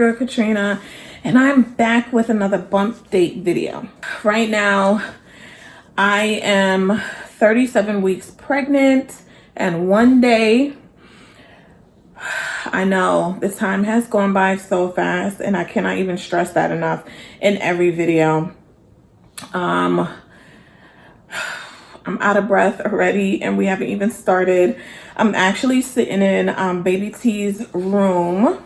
girl Katrina, and I'm back with another bump date video. Right now, I am 37 weeks pregnant and 1 day. I know the time has gone by so fast, and I cannot even stress that enough in every video. I'm out of breath already, and we haven't even started. I'm actually sitting in baby T's room.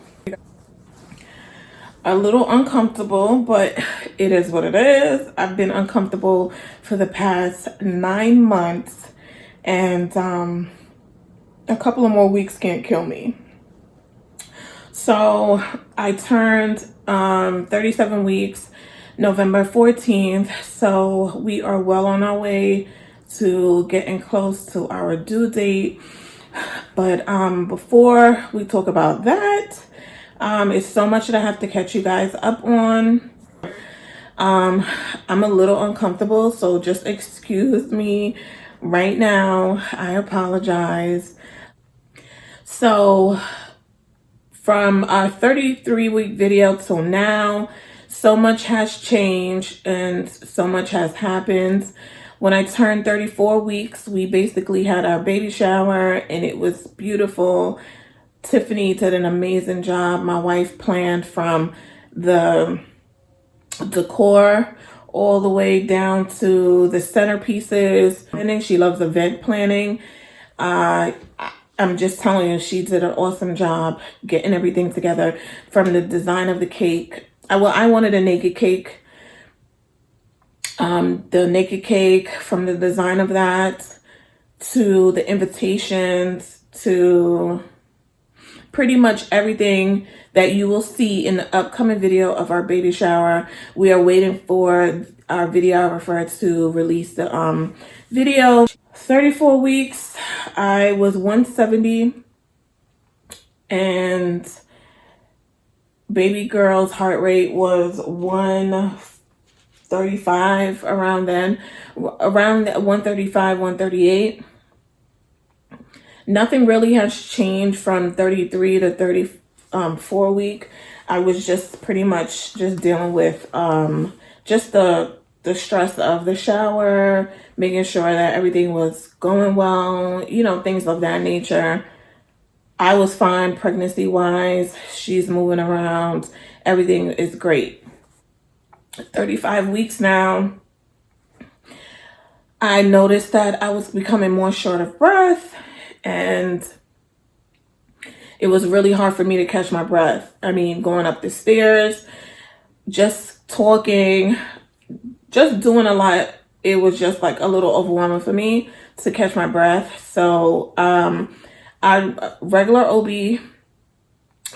A little uncomfortable, but it is what it is. I've been uncomfortable for the past 9 months, and a couple of more weeks can't kill me. So I turned 37 weeks November 14th, so we are well on our way to getting close to our due date. But before we talk about that, it's so much that I have to catch you guys up on. I'm a little uncomfortable, so just excuse me right now. I apologize. So from our 33-week video till now, so much has changed and so much has happened. When I turned 34 weeks, we basically had our baby shower, and it was beautiful. Tiffany did an amazing job. My wife planned from the decor all the way down to the centerpieces. I think she loves event planning. I'm just telling you, she did an awesome job getting everything together, from the design of the cake. I wanted a naked cake. The naked cake, from the design of that to the invitations to pretty much everything that you will see in the upcoming video of our baby shower. We are waiting for our videographer to release the video. 34 weeks, I was 170, and baby girl's heart rate was 135 around then, around 135, 138. Nothing really has changed from 33 to 34 week. I was just pretty much just dealing with just the stress of the shower, making sure that everything was going well, you know, things of that nature. I was fine pregnancy wise. She's moving around. Everything is great. 35 weeks now. I noticed that I was becoming more short of breath, and it was really hard for me to catch my breath. I mean, going up the stairs, just talking, just doing a lot. It was just like a little overwhelming for me to catch my breath. So our regular OB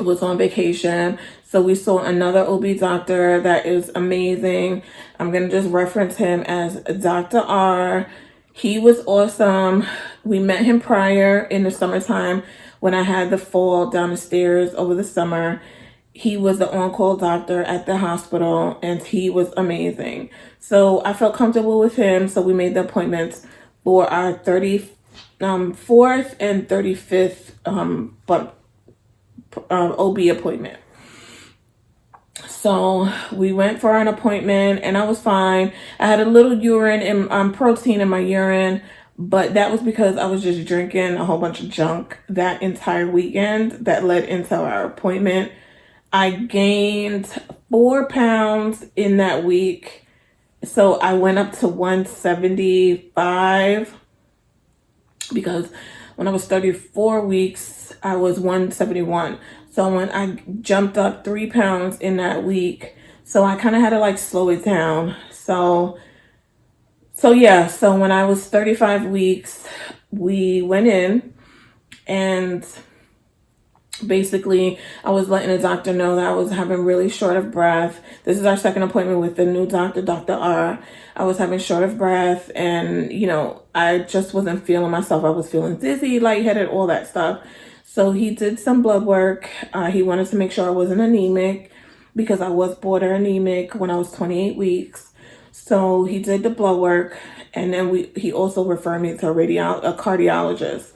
was on vacation, so we saw another OB doctor that is amazing. I'm gonna just reference him as Dr. R. He was awesome. We met him prior in the summertime when I had the fall down the stairs over the summer. He was the on-call doctor at the hospital, and he was amazing. So I felt comfortable with him, so we made the appointments for our 34th and 35th OB appointment. So we went for an appointment, and I was fine. I had a little urine and protein in my urine, but that was because I was just drinking a whole bunch of junk that entire weekend that led into our appointment. I gained 4 pounds in that week. So I went up to 175, because when I was 34 weeks, I was 171. So when I jumped up 3 pounds in that week, so I kind of had to like slow it down. So yeah, so when I was 35 weeks, we went in, and basically I was letting the doctor know that I was having really short of breath. This is our second appointment with the new doctor, Dr. R. I was having short of breath, and you know, I just wasn't feeling myself. I was feeling dizzy, lightheaded, all that stuff. So he did some blood work. He wanted to make sure I wasn't anemic, because I was border anemic when I was 28 weeks. So he did the blood work, and then he also referred me to a cardiologist.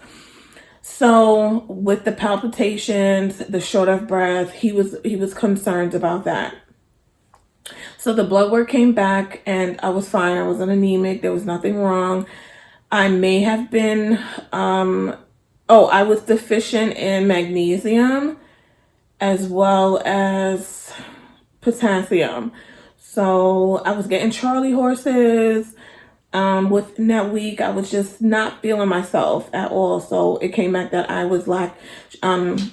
So with the palpitations, the short of breath, he was concerned about that. So the blood work came back and I was fine. I wasn't anemic. There was nothing wrong. I may have been, I was deficient in magnesium as well as potassium. So I was getting Charlie horses. Within that week, I was just not feeling myself at all. So it came back that I was lacking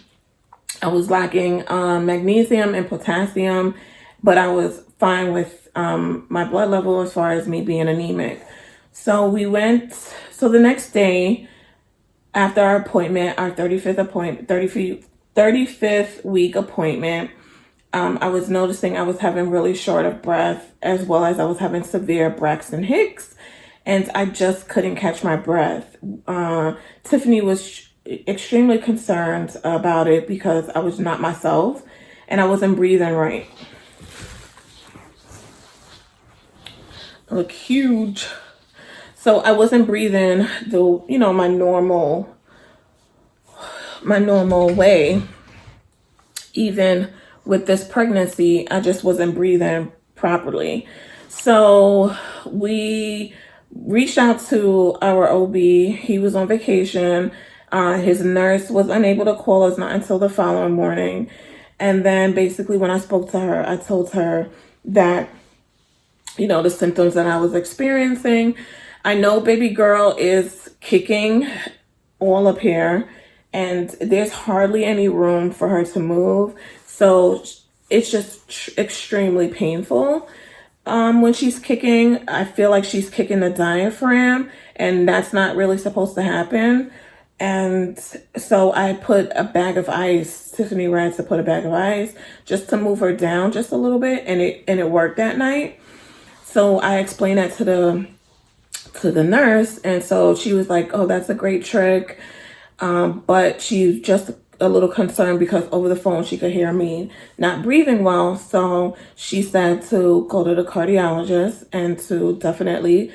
magnesium and potassium, but I was fine with my blood level as far as me being anemic. So the next day after our appointment, our 35th week appointment, I was noticing I was having really short of breath, as well as I was having severe Braxton Hicks, and I just couldn't catch my breath. Tiffany was extremely concerned about it because I was not myself and I wasn't breathing right. I look huge. So I wasn't breathing my normal way. Even with this pregnancy, I just wasn't breathing properly. So we reached out to our OB. He was on vacation. His nurse was unable to call us not until the following morning. And then basically when I spoke to her, I told her that, the symptoms that I was experiencing. I know baby girl is kicking all up here and there's hardly any room for her to move. So it's just extremely painful. When she's kicking, I feel like she's kicking the diaphragm and that's not really supposed to happen. And so I put a bag of ice, Tiffany Reds to put a bag of ice just to move her down just a little bit. And it worked that night. So I explained that to the nurse. And so she was like, oh, that's a great trick. But she's just a little concerned because over the phone she could hear me not breathing well. So she said to go to the cardiologist and to definitely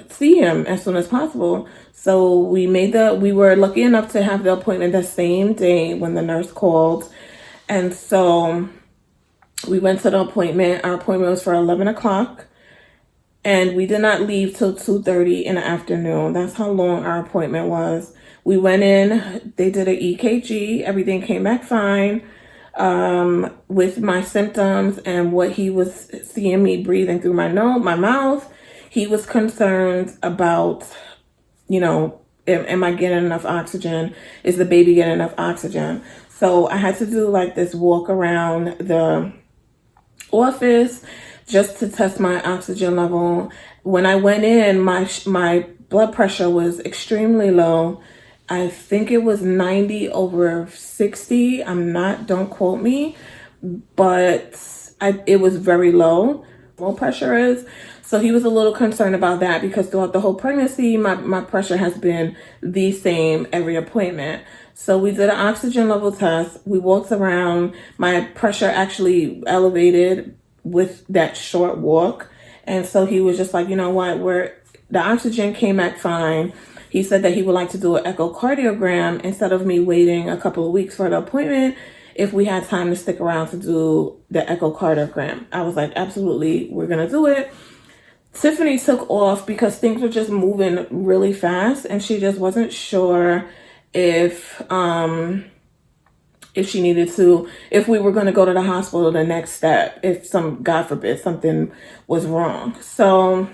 see him as soon as possible. So we were lucky enough to have the appointment the same day when the nurse called. And so we went to the appointment. Our appointment was for 11 o'clock. And we did not leave till 2:30 in the afternoon. That's how long our appointment was. We went in, they did an EKG, everything came back fine with my symptoms and what he was seeing me breathing through my mouth. He was concerned about, am I getting enough oxygen? Is the baby getting enough oxygen? So I had to do like this walk around the office just to test my oxygen level. When I went in, my blood pressure was extremely low. I think it was 90/60. Don't quote me, but it was very low. Blood pressure is. So he was a little concerned about that because throughout the whole pregnancy, my pressure has been the same every appointment. So we did an oxygen level test. We walked around. My pressure actually elevated with that short walk. And so he was just like, you know what, the oxygen came back fine. He said that he would like to do an echocardiogram instead of me waiting a couple of weeks for the appointment if we had time to stick around to do the echocardiogram. I was like, absolutely, we're going to do it. Tiffany took off because things were just moving really fast and she just wasn't sure if she needed to, if we were going to go to the hospital the next step, if God forbid, something was wrong. So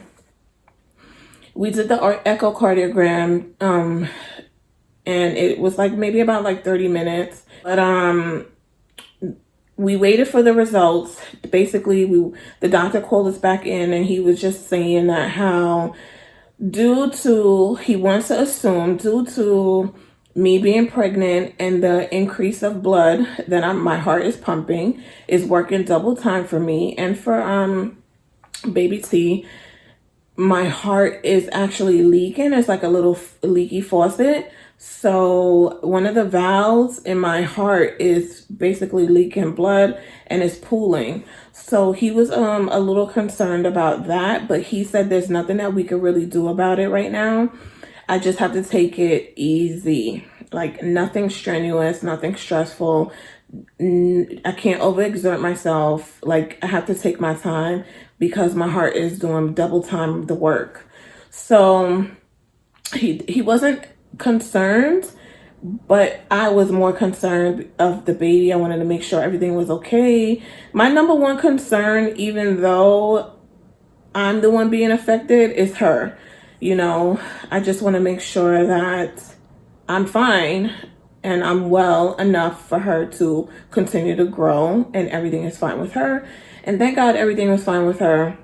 we did the echocardiogram, and it was like maybe about like 30 minutes. But we waited for the results. Basically, the doctor called us back in and he was just saying that how he wants to assume due to me being pregnant and the increase of blood that my heart is pumping is working double time for me and for baby T. My heart is actually leaking. It's like a little leaky faucet. So one of the valves in my heart is basically leaking blood and it's pooling. So he was a little concerned about that, but he said there's nothing that we could really do about it right now. I just have to take it easy. Like nothing strenuous, nothing stressful. I can't overexert myself. Like I have to take my time because my heart is doing double time the work. So he wasn't concerned, but I was more concerned of the baby. I wanted to make sure everything was okay. My number one concern, even though I'm the one being affected, is her. You know, I just want to make sure that I'm fine and I'm well enough for her to continue to grow and everything is fine with her. And thank God everything was fine with her.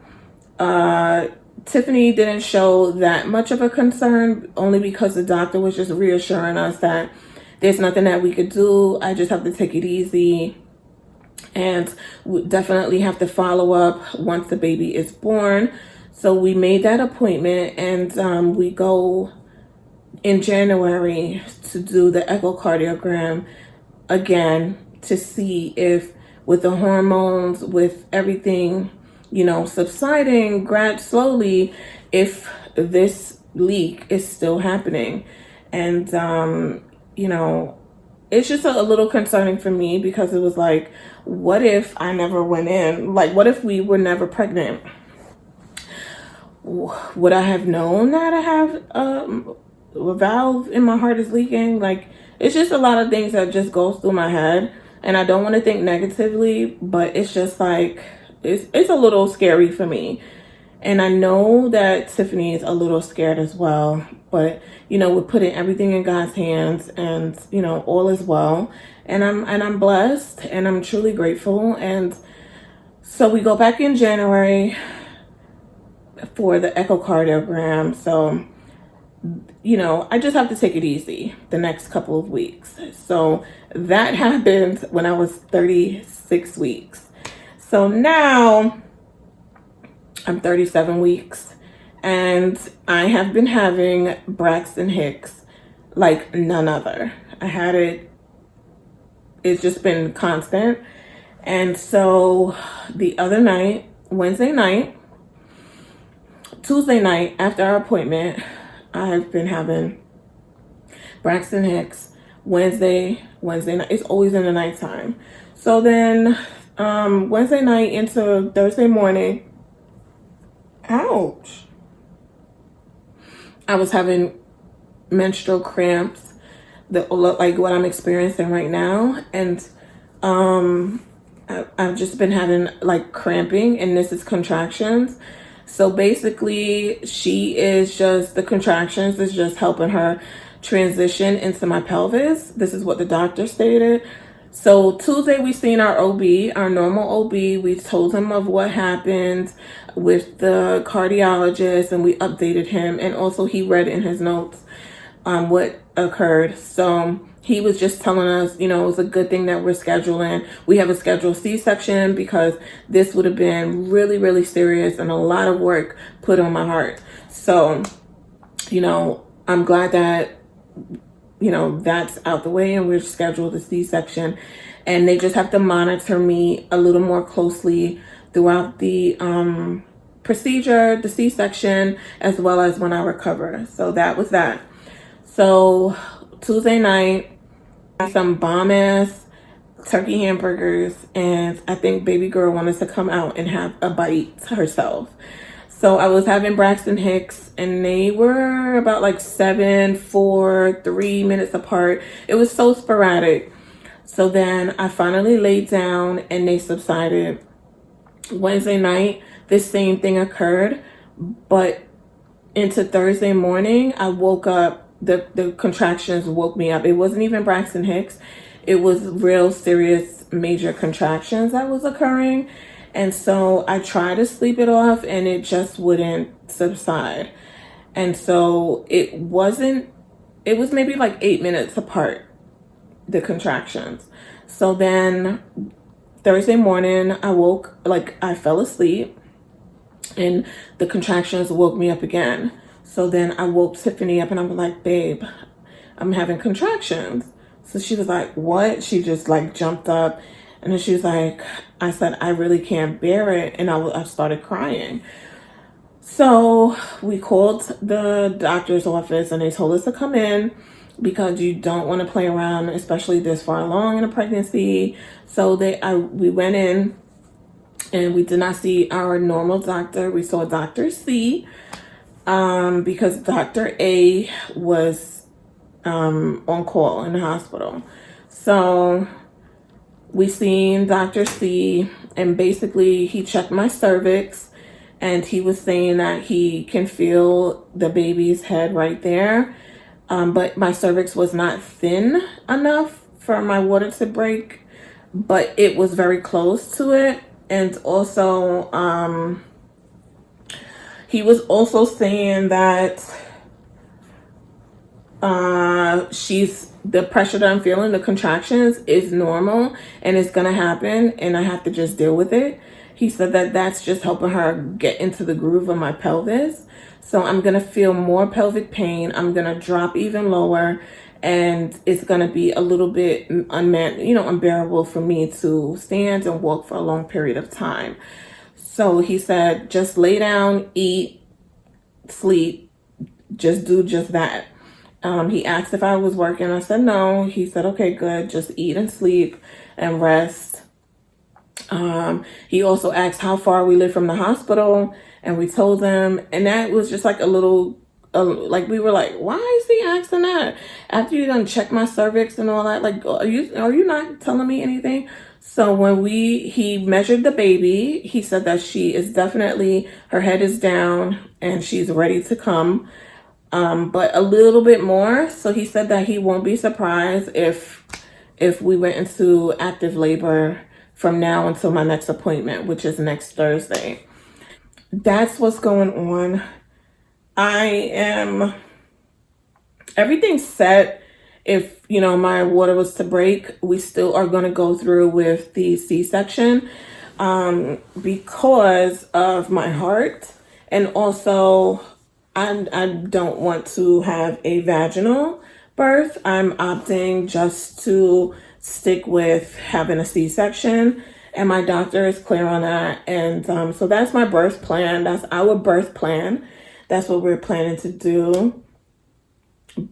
Tiffany didn't show that much of a concern, only because the doctor was just reassuring us that there's nothing that we could do. I just have to take it easy. And we definitely have to follow up once the baby is born. So we made that appointment, and we go in January to do the echocardiogram again to see if, with the hormones, with everything, you know, subsiding slowly, if this leak is still happening. And, you know, it's just a little concerning for me because it was like, what if I never went in? Like, what if we were never pregnant? Would I have known that I have a valve in my heart is leaking? Like, it's just a lot of things that just goes through my head, and I don't want to think negatively, but it's just like it's a little scary for me. And I know that Tiffany is a little scared as well, but you know, we're putting everything in God's hands, and you know, all is well. And I'm blessed, and I'm truly grateful. And so we go back in January for the echocardiogram. So, you know, I just have to take it easy the next couple of weeks. So that happened when I was 36 weeks. So now I'm 37 weeks, and I have been having Braxton Hicks like none other. I had it's just been constant. And so the other night, Tuesday night after our appointment, I've been having Braxton Hicks. Wednesday night. It's always in the nighttime. So then Wednesday night into Thursday morning, ouch, I was having menstrual cramps, like what I'm experiencing right now. And I've just been having like cramping, and this is contractions. So basically, the contractions is just helping her transition into my pelvis. This is what the doctor stated. So Tuesday we seen our OB, our normal OB. We told him of what happened with the cardiologist, and we updated him. And also he read in his notes what occurred. So he was just telling us, you know, it was a good thing that we're scheduling. We have a scheduled C-section because this would have been really, really serious and a lot of work put on my heart. So, you know, I'm glad that, you know, that's out the way, and we're scheduled a C-section, and they just have to monitor me a little more closely throughout the procedure, the C-section, as well as when I recover. So that was that. So Tuesday night, some bomb ass turkey hamburgers, and I think baby girl wanted to come out and have a bite herself. So I was having Braxton Hicks, and they were about like 7, 4, 3 minutes apart. It was so sporadic. So then I finally laid down and they subsided. Wednesday night, this same thing occurred, but into Thursday morning, I woke up. The contractions woke me up. It wasn't even Braxton Hicks. It was real serious major contractions that was occurring. And so I tried to sleep it off, and it just wouldn't subside. And so it was maybe like 8 minutes apart, the contractions. So then Thursday morning, I fell asleep, and the contractions woke me up again. So then I woke Tiffany up, and I'm like, babe, I'm having contractions. So she was like, what? She just like jumped up, and then she was like, I said, I really can't bear it. And I started crying. So we called the doctor's office, and they told us to come in. because you don't want to play around, especially this far along in a pregnancy. So we went in and we did not see our normal doctor. We saw Dr. C, because Dr. A was on call in the hospital. So we seen Dr. C, and basically he checked my cervix, and he was saying that he can feel the baby's head right there. But my cervix was not thin enough for my water to break, but it was very close to it. And also, he was also saying that the pressure that I'm feeling, the contractions, is normal and it's gonna happen, and I have to just deal with it. He said that that's just helping her get into the groove of my pelvis. So I'm gonna feel more pelvic pain. I'm gonna drop even lower, and it's gonna be a little bit unbearable for me to stand and walk for a long period of time. So he said, just lay down, eat, sleep, just do just that. He asked if I was working. I said no. He said, okay, good. Just eat and sleep and rest. He also asked how far we live from the hospital, and we told him, and that was just like a little, like we were like, why is he asking that? After you done check my cervix and all that, like, are you not telling me anything? So when he measured the baby, he said that she is definitely, her head is down and she's ready to come. But a little bit more. So he said that he won't be surprised if we went into active labor from now until my next appointment, which is next Thursday. That's what's going on. Everything's set. If, my water was to break, we still are going to go through with the C-section, because of my heart. And also, I don't want to have a vaginal birth. I'm opting just to stick with having a C-section, and my doctor is clear on that. And so that's my birth plan. That's our birth plan. That's what we're planning to do.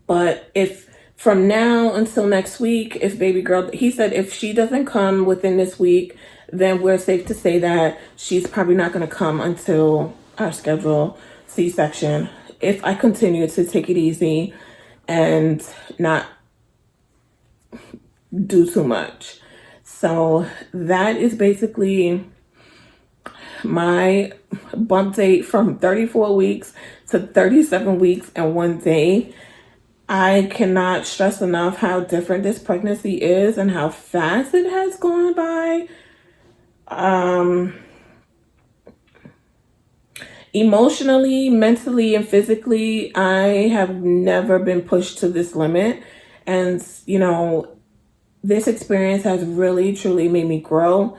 But if from now until next week, if baby girl, he said if she doesn't come within this week, then we're safe to say that she's probably not going to come until our schedule C-section, if I continue to take it easy and not do too much. So that is basically my bump date from 34 weeks to 37 weeks and 1 day. I cannot stress enough how different this pregnancy is and how fast it has gone by. Emotionally, mentally, and physically, I have never been pushed to this limit. And, this experience has really, truly made me grow.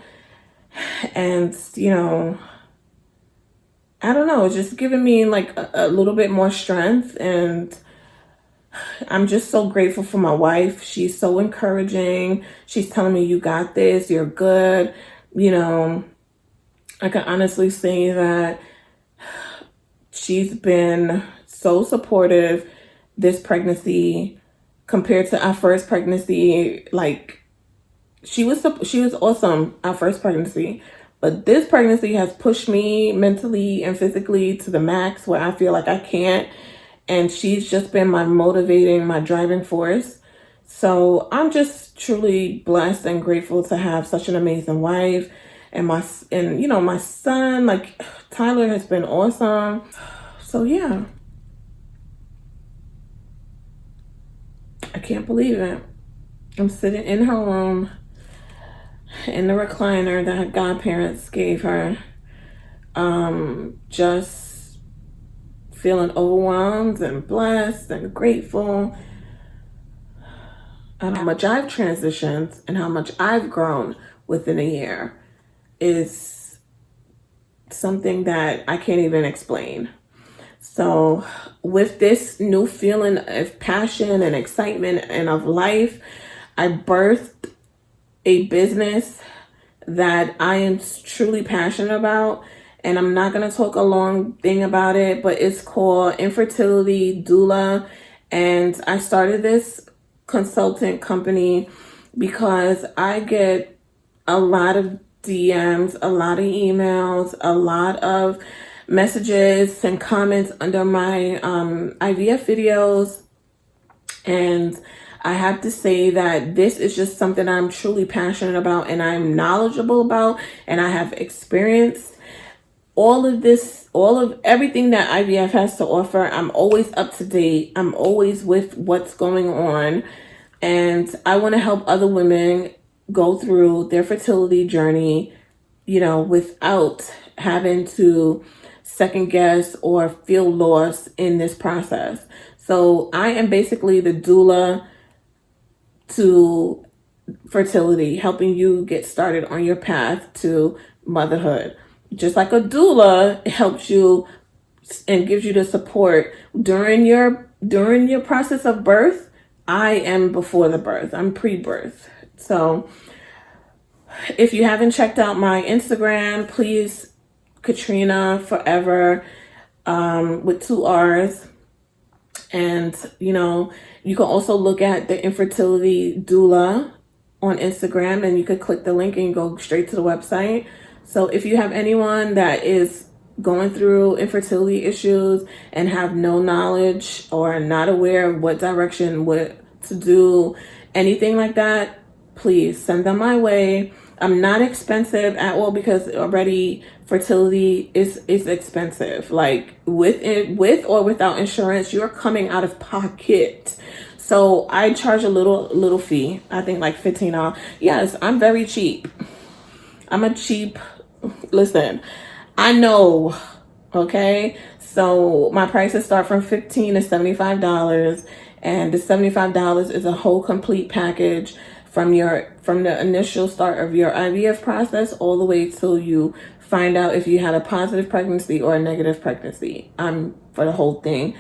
And, I don't know, it's just giving me like a little bit more strength. And I'm just so grateful for my wife. She's so encouraging. She's telling me, you got this, you're good. I can honestly say that she's been so supportive this pregnancy compared to our first pregnancy. Like, she was awesome our first pregnancy, but this pregnancy has pushed me mentally and physically to the max, where I feel like I can't. And she's just been my driving force. So I'm just truly blessed and grateful to have such an amazing wife. And my son, like Tyler, has been awesome. So yeah, I can't believe it. I'm sitting in her room in the recliner that her godparents gave her, just feeling overwhelmed and blessed and grateful. And how much I've transitioned and how much I've grown within a year is something that I can't even explain. So with this new feeling of passion and excitement and of life, I birthed a business that I am truly passionate about. And I'm not going to talk a long thing about it, but it's called Infertility Doula And I started this consultant company because I get a lot of DMs, a lot of emails, a lot of messages and comments under my IVF videos. And I have to say that this is just something I'm truly passionate about and I'm knowledgeable about, and I have experienced all of this, all of everything that IVF has to offer. I'm always up to date. I'm always with what's going on. And I want to help other women go through their fertility journey, you know, without having to second guess or feel lost in this process. So I am basically the doula to fertility, helping you get started on your path to motherhood. Just like a doula helps you and gives you the support during your process of birth, I am before the birth. I'm pre-birth. So if you haven't checked out my Instagram, please, Katrina Forever, with 2 R's. And, you know, you can also look at the infertility doula on Instagram, and you could click the link and go straight to the website. So if you have anyone that is going through infertility issues and have no knowledge or not aware of what direction, what to do, anything like that, please send them my way. I'm not expensive at all because already fertility is expensive. Like with or without insurance, you're coming out of pocket. So I charge a little fee. I think like $15. Yes, I'm very cheap. I'm a cheap, listen, I know, okay? So my prices start from $15 to $75, and the $75 is a whole complete package from the initial start of your IVF process all the way till you find out if you had a positive pregnancy or a negative pregnancy. I'm for the whole thing.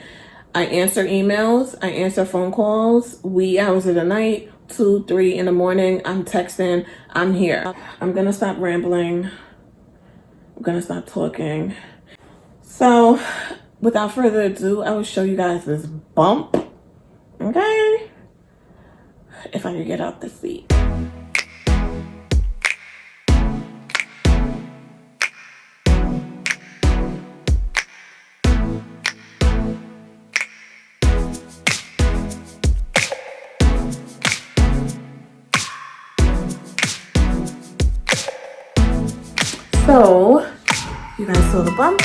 I answer emails, I answer phone calls, wee hours of the night, 2, 3 in the morning. I'm texting, I'm here. I'm gonna stop rambling. I'm gonna stop talking. So without further ado, I will show you guys this bump, okay? If I could get out the seat. So, you guys saw the bump.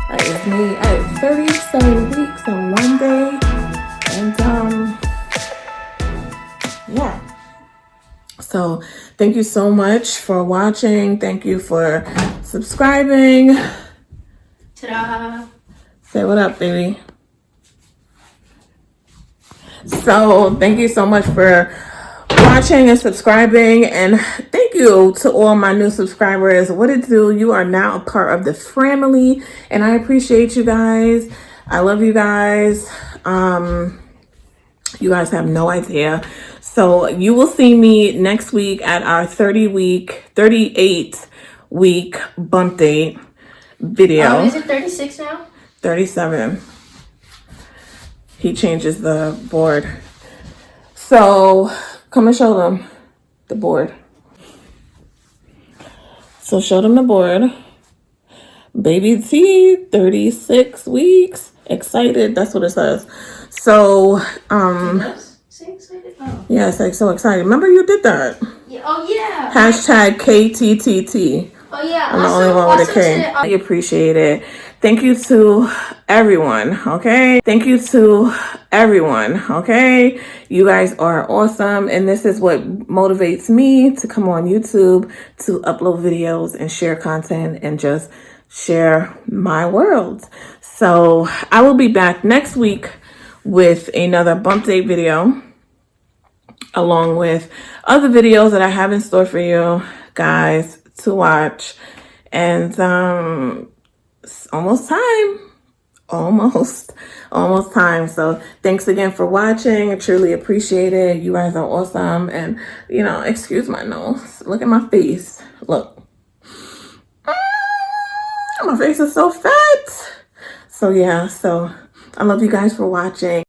That is me at 37 weeks and 1 day. And yeah. So thank you so much for watching. Thank you for subscribing. Ta-da! Say what up, baby. So thank you so much for watching and subscribing, and thank you to all my new subscribers. What it do? You are now a part of the FRAMILY, and I appreciate you guys. I love you guys. You guys have no idea. So you will see me next week at our 38 week bump date video. Is it 36 now? 37. He changes the board. So come and show them the board. So show them the board. Baby T, 36 weeks. Excited. That's what it says. So, Say excited? Oh. yes, like so excited. Remember you did that. Yeah. Oh, yeah. Hashtag KTTT. Oh, yeah. I'm the only one with a K. I appreciate it. Thank you to everyone, okay? Thank you to everyone, okay? You guys are awesome, and this is what motivates me to come on YouTube to upload videos and share content and just share my world. So I will be back next week with another bump date video, along with other videos that I have in store for you guys to watch. And it's almost time. Almost time. So thanks again for watching. I truly appreciate it. You guys are awesome. And you know, excuse my nose. Look at my face. Look. My face is so fat. So yeah, so I love you guys for watching.